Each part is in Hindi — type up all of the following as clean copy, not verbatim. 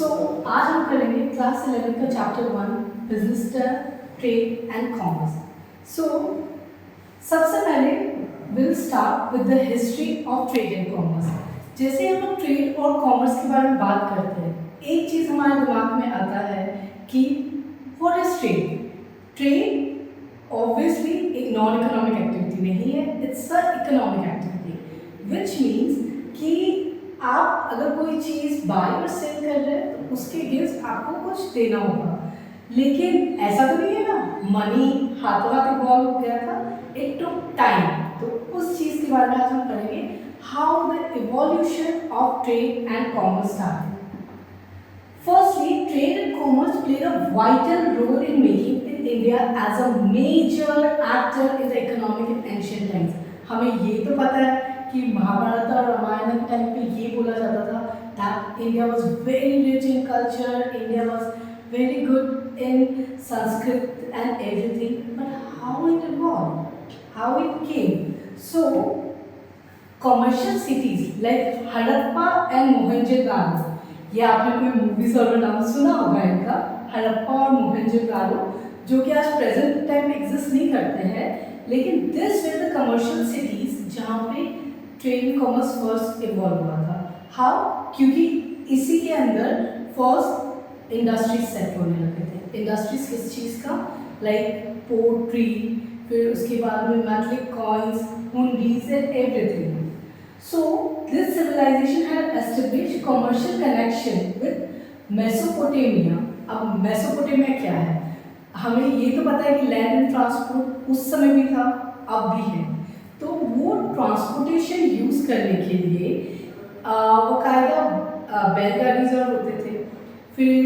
सो आज हम करेंगे क्लास 11 का chapter 1 business trade and commerce. So सबसे पहले will start with the history of trade and commerce. जैसे हम लोग ट्रेड और कॉमर्स के बारे में बात करते हैं, एक चीज़ हमारे दिमाग में आता है कि what is trade. Trade obviously एक नॉन इकोनॉमिक एक्टिविटी नहीं है, it's a economic activity which means कि आप अगर कोई चीज़ बाय और सेल कर रहे हैं तो उसके अगेंस्ट आपको कुछ देना होगा। लेकिन ऐसा तो नहीं है ना, मनी हाथों हाथ इवॉल्व हो गया था, इट टुक टाइम। तो उस चीज़ के बारे में आज हम करेंगे, how the evolution of trade and commerce started. Firstly, trade and commerce played a vital role in making India as a major actor in the economic in ancient times. हमें ये तो पता है कि महाभारत और रामायण के टाइम पे ये बोला जाता था that India was very rich in culture, India was very good in Sanskrit and everything. But how it evolved, how it came? So, commercial cities like Harappa and Mohenjo-daro, ये आपने कोई मूवीज और नाम सुना होगा इनका, हड़प्पा और मोहनजोदारो, जो कि आज प्रेजेंट टाइम में एग्जिस्ट नहीं करते हैं, लेकिन this way the commercial cities जहाँ पे trade and commerce first evolve हुआ था। हाउ? क्योंकि इसी के अंदर फर्स्ट इंडस्ट्रीज सेट होने लगे थे। इंडस्ट्रीज किस चीज़ का? लाइक पोट्री, फिर उसके बाद में metallic coins, hundis and everything. So this civilization had established commercial connection with Mesopotamia. अब मेसोपोटामिया क्या है? हमें ये तो पता है कि लैंड एंड ट्रांसपोर्ट उस समय भी था, अब भी है। तो वो ट्रांसपोर्टेशन यूज करने के लिए बाकायदा बैलगाड़ीज और होते थे, फिर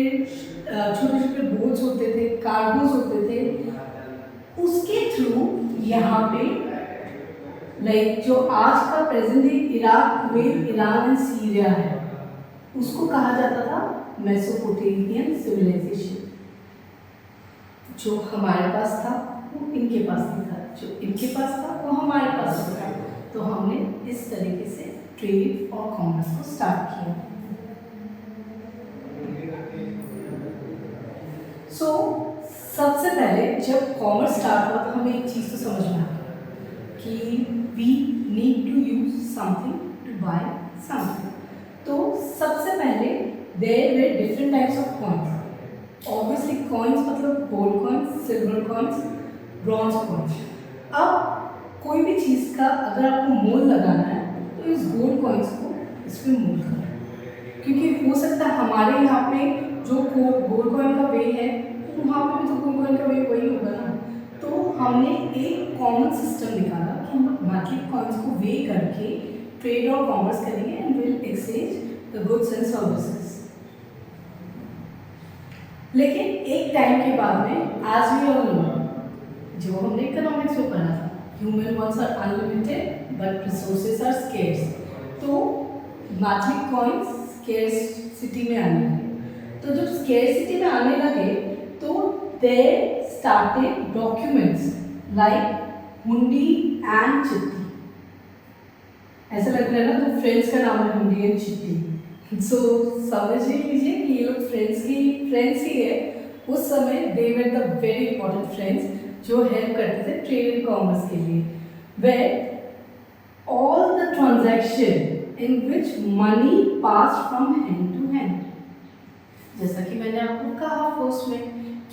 छोटे छोटे बोट्स होते थे, कार्गोज होते थे। उसके थ्रू यहाँ पे लाइक जो आज का present Iraq, Kuwait, Iran and Syria है, उसको कहा जाता था मेसोपोटामियन सिविलाइजेशन। जो हमारे पास था वो इनके पास नहीं था, जो इनके पास था वो हमारे पास नहीं था। तो हमने इस तरीके से ट्रेड और कॉमर्स को स्टार्ट किया। सो सबसे पहले जब कॉमर्स स्टार्ट हुआ तो हमें एक चीज़ तो समझ में आ गया कि we need to use something to buy something. तो सबसे पहले there were different types of coins. Obviously coins मतलब gold coins, silver coins, bronze coins. अब कोई भी चीज़ का अगर आपको मोल लगाना है तो इस गोल्ड कॉइन्स को इस पर मोल करें, क्योंकि हो सकता है हमारे यहाँ पे जो गोल्ड कॉइन का वे है वहाँ पे भी तो गोल्ड कॉइन का वे वही होगा ना। तो हमने एक कॉमन सिस्टम निकाला कि हम मैटलिक कॉइन्स को वे करके ट्रेड और कॉमर्स करेंगे and will exchange the goods and services. लेकिन एक टाइम के बाद में एज वी ऑल नो, जो हमने इकोनॉमिक्स में पढ़ा था, human wants are unlimited but resources are scarce. तो मैटलिक कॉइन्स स्केर्सिटी में आने लगे। तो जब स्केर्सिटी में आने लगे तो there started documents like हुंडी एंड चिट्ठी। ऐसा लग रहा है ना, तो फ्रेंड्स का नाम है हुंडी एंड चिट्ठी। सो समझ लीजिए कि ये लोग फ्रेंड्स ही है। उस समय they were the very important friends जो हेल्प करते थे ट्रेड एंड कॉमर्स के लिए, where all the transaction in which money pass from hand to hand. जैसा कि मैंने आपको कहा फर्स्ट में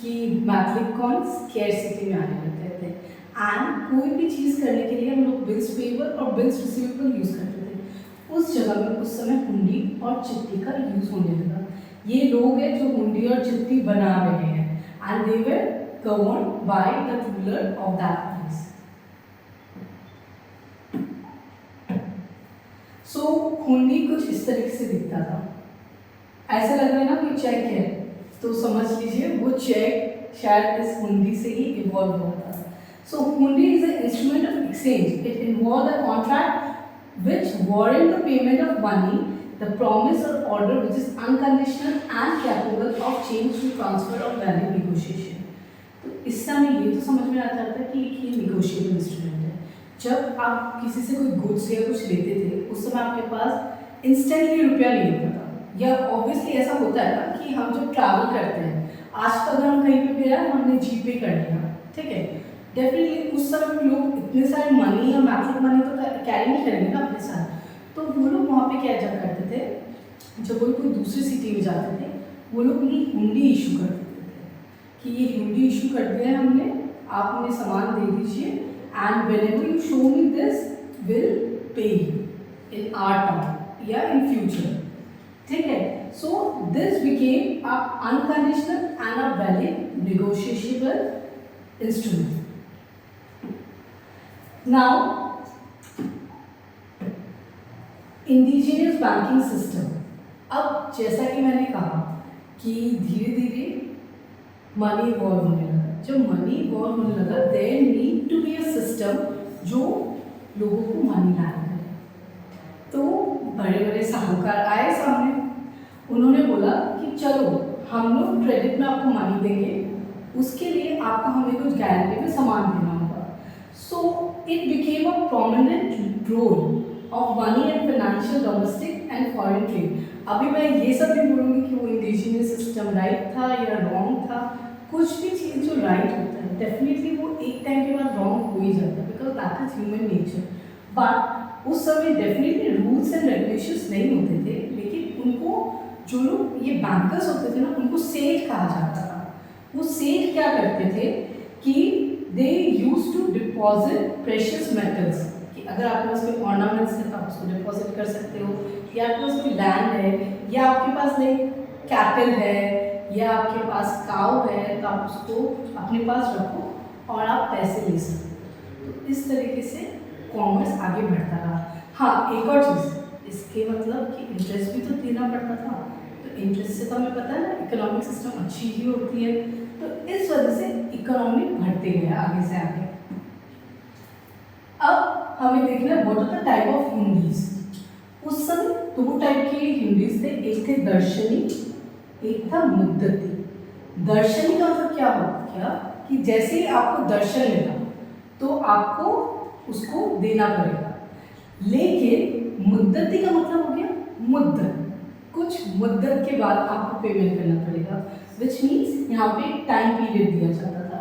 कि मैटलिक कॉइन्स स्केर्सिटी में आने लगते थे एंड कोई भी चीज़ करने के लिए हम लोग बिल्स पेएबल और बिल्स रिसीवेबल यूज़ करते थे। उस जगह में उस समय हुंडी और चिट्ठी का यूज़ होने लगा। ये लोग हैं जो हुंडी और चिट्ठी बना रहे हैं and they were governed by the ruler of that place. So hundi कुछ इस तरीके से दिखता था। ऐसा लग रहा है ना कोई चेक है, तो समझ लीजिए वो चेक शायद इस हुंडी से ही इवॉल्व हुआ था। So hundi is an instrument of exchange. It involve a contract which warrant the payment of money, the promise or order which is unconditional and capable of change to transfer of value negotiation. तो इससे हमें ये तो समझ में आ जाता है कि ये नेगोशिएबल इंस्ट्रूमेंट है। जब आप किसी से कोई गुड्स या कुछ लेते थे उस समय आपके पास इंस्टेंटली रुपया नहीं होता था, या ऑब्वियसली ऐसा होता है ना कि हम जब ट्रैवल करते हैं, आज का अगर हम कहीं पे गया हमने जीपे कर लिया, ठीक है, डेफिनेटली उस समय पे लोग इतने सारे मनी या मैजिक मनी तो कैरी नहीं करेंगे ना अपने साथ, तो वो लोग वहाँ पे क्या जब करते थे, जब वो कोई दूसरी सिटी में जाते थे, वो लोग ये हुंडी इशू कर देते थे कि ये हुंडी इशू कर दिया है हमने, आप हमें सामान दे दीजिए and whenever you show me this will pay in our time या इन फ्यूचर, ठीक है। So this became a unconditional and a valid negotiable instrument. Now indigenous banking system, अब जैसा कि मैंने कहा कि धीरे धीरे मनी इवॉल्व होने लगा, जब मनी इवॉल्व होने लगा there need to be a system जो लोगों को मनी लाना है। तो बड़े बड़े साहूकार आए सामने, उन्होंने बोला कि चलो हम लोग क्रेडिट में आपको मनी देंगे, उसके लिए आपको हमें कुछ गारंटी में सामान देना होगा। So it became a prominent role of money and financial domestic and foreign trade. अभी मैं ये सब नहीं बोलूँगी कि वो इंडिजिनियस सिस्टम राइट था या रॉन्ग था, कुछ भी चीज़ जो राइट होता है डेफिनेटली वो एक टाइम के बाद रॉन्ग हो ही जाता है, because that is human nature. But उस समय डेफिनेटली रूल्स एंड रेगुलेशंस नहीं होते थे, लेकिन उनको जो लोग ये बैंकर्स होते थे ना, उनको सेठ कहा जाता था। वो सेठ क्या करते थे कि they use to deposit precious metals, कि अगर आपके पास कोई ऑर्नामेंट्स है तो आप उसको डिपॉजिट कर सकते हो, या आपके पास कोई लैंड है, या आपके पास लाइक कैटल है, या आपके पास काउ है, तो आप उसको अपने पास रखो और आप पैसे ले सकते हो। तो इस तरीके से कॉमर्स आगे बढ़ता रहा। हाँ, एक और चीज़, इसके मतलब कि इंटरेस्ट भी तो देना पड़ता था, तो इंटरेस्ट से तो हमें पता है ना इकोनॉमिक सिस्टम अच्छी ही होती है, तो इस वजह से इकोनॉमी बढ़ते गया आगे से आगे। अब हमें देखना है what are the type of hundis. उस समय दो टाइप के हुंडीज थे, एक थे दर्शनी, एक था मुद्दती। दर्शनी का मतलब क्या होता क्या कि जैसे ही आपको दर्शन मिला तो आपको उसको देना पड़ेगा, लेकिन मुद्दती का मतलब हो गया मुद्दत, कुछ मुद्दत के बाद आपको पेमेंट करना पड़ेगा, विच मीन्स यहाँ पे टाइम पीरियड दिया जाता था।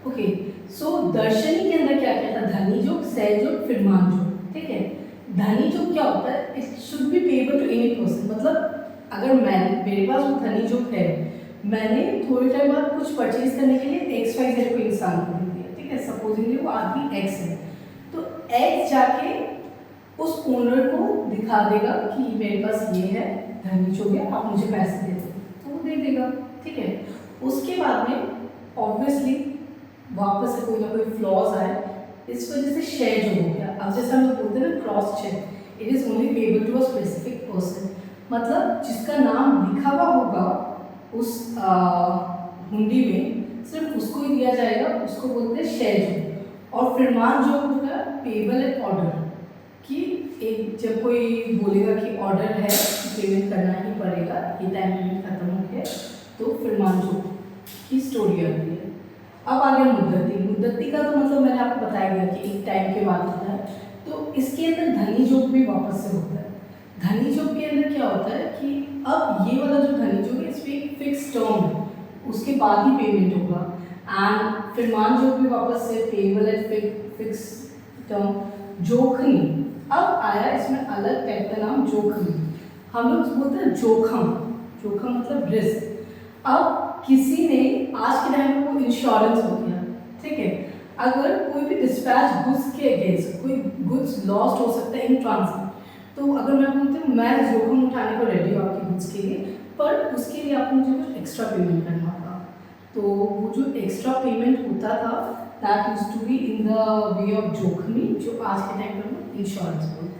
ओके, सो दर्शनी के अंदर क्या क्या था, धनी जोग, सहयोग, फिरमान जोग, ठीक है। धनी जोग क्या होता है, it should be payable to any person, मतलब अगर मेरे पास वो धनी जोग है, मैंने थोड़े टाइम बाद कुछ परचेज करने के लिए XYZ को इंसान को दे दिया, ठीक है, सपोजिंगली वो आदमी X है, तो X जाके उस ओनर को दिखा देगा कि मेरे पास ये है, धनी जोग है, आप मुझे पैसे दे दो, तो वो दे देगा, ठीक है। उसके बाद में ऑब्वियसली वापस से कोई ना कोई फ्लॉज आए, इस वजह से शेयर जो हो गया। अब जैसे हम लोग बोलते हैं ना cross check, it is only payable to a specific person, मतलब जिसका नाम लिखा हुआ होगा उस हुंडी में सिर्फ उसको ही दिया जाएगा, उसको बोलते हैं शेयर जो। और फिरमान जो होगा पेएबल एट ऑर्डर, कि एक जब कोई बोलेगा कि ऑर्डर है, पेमेंट करना ही पड़ेगा, ये टाइम लिमिट खत्म हो गया, तो फिरमान जो की स्टोरी आती है। अब आ गया मुद्दती। मुद्दती का तो मतलब मैंने आपको बताया गया कि एक टाइम के बाद होता है, तो इसके अंदर धनी जोग भी वापस से होता है। धनी जोग के अंदर क्या होता है कि अब ये वाला जो धनी जोग है, इसमें एक फिक्स टर्म है, उसके बाद ही पेमेंट होगा, एंड फिरमान जोग भी वापस से पेएबल एट फिक्स टर्म। जोखनी, अब आया इसमें अलग टाइप का नाम जोखनी, हम लोग बोलते हैं जोखम, जोखम मतलब रिस्क। अब किसी ने आज के टाइम में कोई इंश्योरेंस हो गया, ठीक है, अगर कोई भी डिस्पैच गुड्स के अगेंस्ट, कोई गुड्स लॉस्ट हो सकता है इन ट्रांसपोर्ट, तो अगर मैं बोलती हूँ मैं जोखिम उठाने को रेडी हूँ आपके गुड्स के लिए, पर उसके लिए आपको मुझे कुछ एक्स्ट्रा पेमेंट करना होगा, तो वो जो एक्स्ट्रा पेमेंट होता था that used to be in the way of जोखमी, जो आज के टाइम में हम इंश्योरेंस बोलते हैं।